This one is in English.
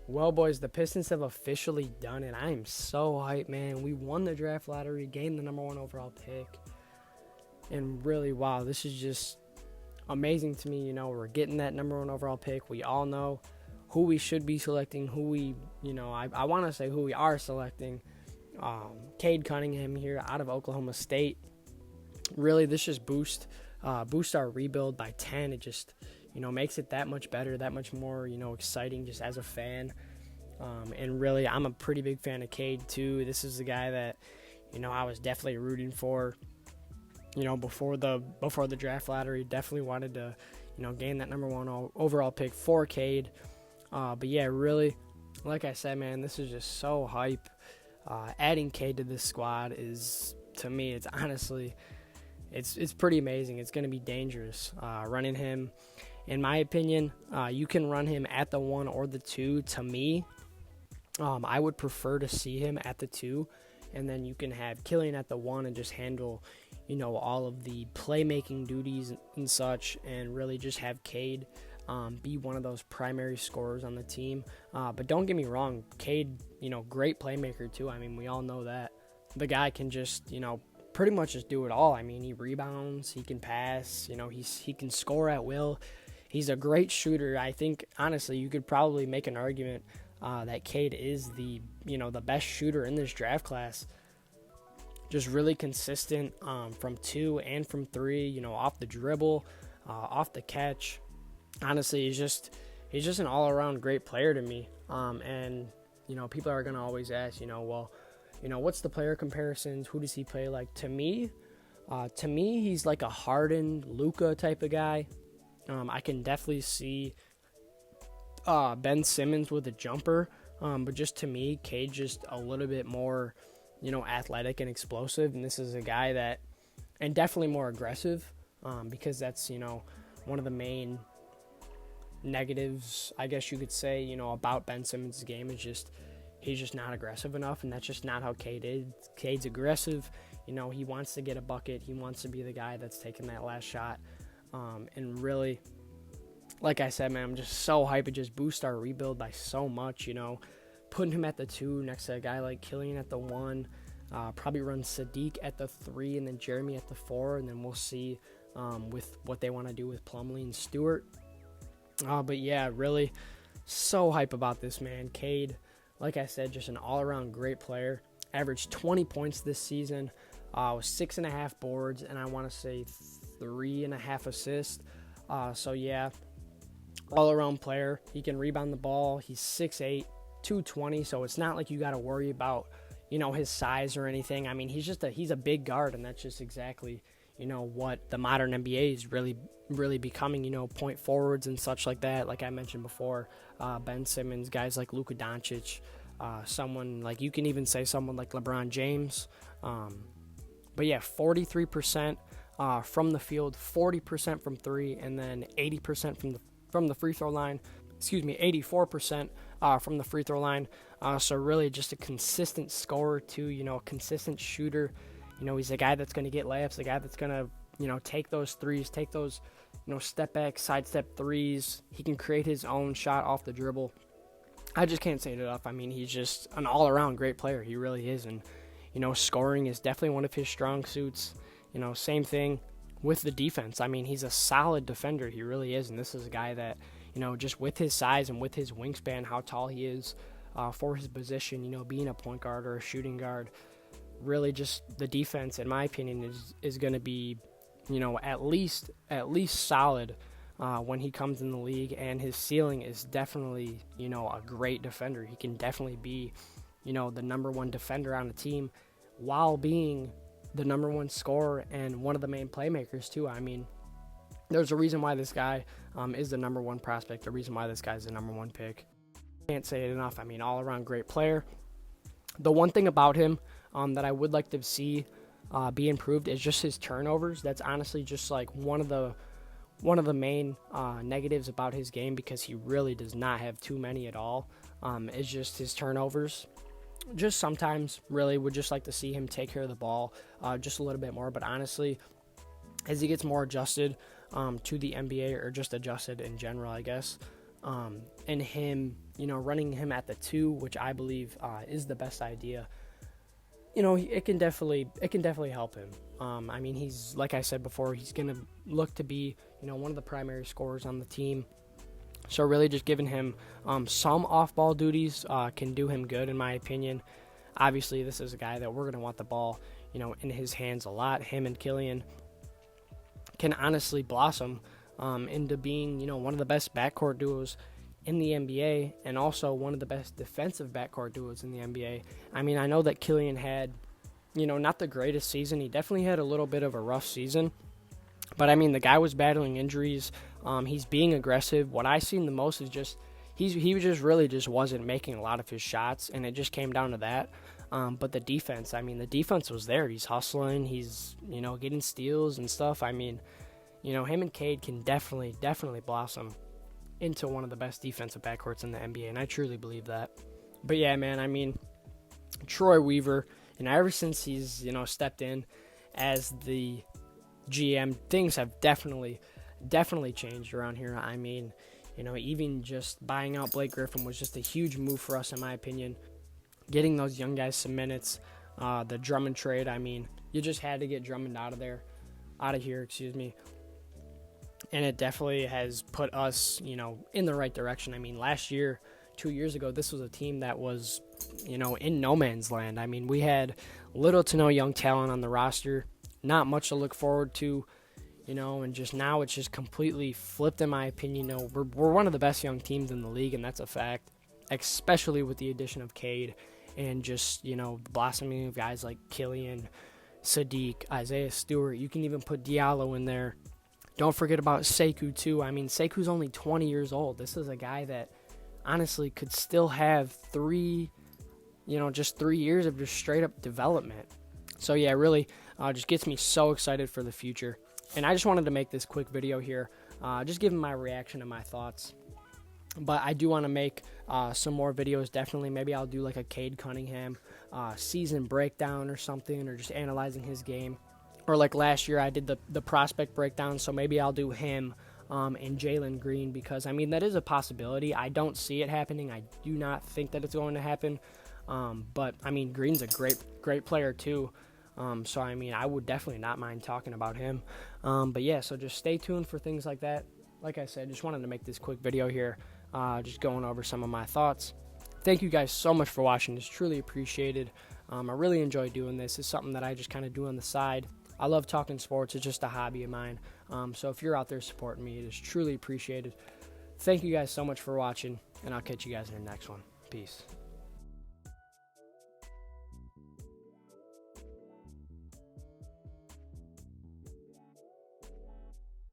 Well, boys, the Pistons have officially done it. I am so hyped, man. We won the draft lottery, gained the number one overall pick. And really, wow, this is just amazing to me. We're getting that number one overall pick. We all know who we should be selecting, I want to say who we are selecting. Cade Cunningham here out of Oklahoma State. Really, this just boosts our rebuild by 10. It just makes it that much better, that much more, exciting just as a fan. And really, I'm a pretty big fan of Cade too. This is the guy that, I was definitely rooting for, before the draft lottery. Definitely wanted to, gain that number one overall pick for Cade. But yeah, really, like I said, man, this is just so hype. Adding Cade to this squad is, to me, it's honestly, it's pretty amazing. It's going to be dangerous running him. In my opinion, you can run him at the 1 or the 2. To me, I would prefer to see him at the 2, and then you can have Killian at the 1 and just handle, all of the playmaking duties and such, and really just have Cade be one of those primary scorers on the team. But don't get me wrong, Cade, great playmaker too. I mean, we all know that. The guy can just, pretty much just do it all. I mean, he rebounds, he can pass, he can score at will. He's a great shooter. I think, honestly, you could probably make an argument that Cade is the best shooter in this draft class. Just really consistent from 2 and from 3, off the dribble, off the catch. Honestly, he's just an all-around great player to me. And, people are going to always ask, what's the player comparisons? Who does he play like? To me, he's like a Harden, Luka type of guy. I can definitely see Ben Simmons with a jumper, but just to me, Cade just a little bit more, athletic and explosive, and this is a guy that, and definitely more aggressive, because that's, one of the main negatives, I guess you could say, about Ben Simmons' game is just, he's just not aggressive enough, and that's just not how Cade is. Cade's aggressive, he wants to get a bucket, he wants to be the guy that's taking that last shot. And really, like I said, man, I'm just so hyped. It just boosts our rebuild by so much, Putting him at the 2 next to a guy like Killian at the 1. Probably run Sadiq at the 3 and then Jeremy at the 4. And then we'll see with what they want to do with Plumlee and Stewart. But yeah, really so hype about this, man. Cade, like I said, just an all-around great player. Averaged 20 points this season. With 6.5 boards, and I want to say 3.5 assists. So yeah, all-around player. He can rebound the ball. He's 6'8", 220. So it's not like you got to worry about, his size or anything. I mean, he's a big guard, and that's just exactly, what the modern NBA is really becoming. Point forwards and such like that. Like I mentioned before, Ben Simmons, guys like Luka Doncic, someone like, you can even say someone like LeBron James. But yeah, 43% from the field, 40% from 3, and then 80% from the free throw line. 84% from the free throw line. So really just a consistent scorer too, a consistent shooter. He's a guy that's going to get layups, a guy that's going to, take those threes, take those, step back, sidestep threes. He can create his own shot off the dribble. I just can't say it enough. I mean, he's just an all-around great player. He really is. And, scoring is definitely one of his strong suits. Same thing with the defense. I mean, he's a solid defender. He really is. And this is a guy that, just with his size and with his wingspan, how tall he is for his position, being a point guard or a shooting guard, really just the defense, in my opinion, is going to be, at least solid when he comes in the league. And his ceiling is definitely, a great defender. He can definitely be, the number one defender on the team while being the number one scorer and one of the main playmakers too. I mean, there's a reason why this guy is the number one prospect, the reason why this guy's the number one pick. Can't say it enough. I mean, all around great player. The one thing about him that I would like to see be improved is just his turnovers. That's honestly just like one of the main negatives about his game, because he really does not have too many at all. It's just his turnovers. Just sometimes really would just like to see him take care of the ball just a little bit more. But honestly, as he gets more adjusted to the NBA, or just adjusted in general, I guess, and him, running him at the 2, which I believe is the best idea. It can definitely help him. I mean, he's, like I said before, he's gonna look to be, one of the primary scorers on the team. So really, just giving him some off-ball duties can do him good, in my opinion. Obviously, this is a guy that we're gonna want the ball, in his hands a lot. Him and Killian can honestly blossom into being, one of the best backcourt duos in the NBA, and also one of the best defensive backcourt duos in the NBA. I mean, I know that Killian had, not the greatest season. He definitely had a little bit of a rough season. But, I mean, the guy was battling injuries. He's being aggressive. What I seen the most is just he just really just wasn't making a lot of his shots, and it just came down to that. But the defense, I mean, the defense was there. He's hustling. He's, getting steals and stuff. I mean, him and Cade can definitely blossom into one of the best defensive backcourts in the NBA, and I truly believe that. But, yeah, man, I mean, Troy Weaver, ever since he's, stepped in as the GM, things have definitely changed around here. I mean, even just buying out Blake Griffin was just a huge move for us, in my opinion. Getting those young guys some minutes, the Drummond trade, I mean, you just had to get Drummond out of here, and it definitely has put us, in the right direction. I mean, last year, 2 years ago, this was a team that was, in no man's land. I mean, we had little to no young talent on the roster, not much to look forward to, and just now it's just completely flipped, in my opinion. We're one of the best young teams in the league, and that's a fact, especially with the addition of Cade and just, the blossoming of guys like Killian, Sadiq, Isaiah Stewart. You can even put Diallo in there. Don't forget about Sekou, too. I mean, Sekou's only 20 years old. This is a guy that honestly could still have 3 years of just straight-up development. So, yeah, really just gets me so excited for the future. And I just wanted to make this quick video here, just giving my reaction and my thoughts. But I do want to make some more videos, definitely. Maybe I'll do like a Cade Cunningham season breakdown or something, or just analyzing his game. Or like last year, I did the prospect breakdown, so maybe I'll do him and Jalen Green, because, I mean, that is a possibility. I don't see it happening. I do not think that it's going to happen. But, I mean, Green's a great player too. So, I mean, I would definitely not mind talking about him. But, yeah, so just stay tuned for things like that. Like I said, just wanted to make this quick video here, just going over some of my thoughts. Thank you guys so much for watching. It's truly appreciated. I really enjoy doing this. It's something that I just kind of do on the side. I love talking sports. It's just a hobby of mine. So if you're out there supporting me, it is truly appreciated. Thank you guys so much for watching, and I'll catch you guys in the next one. Peace.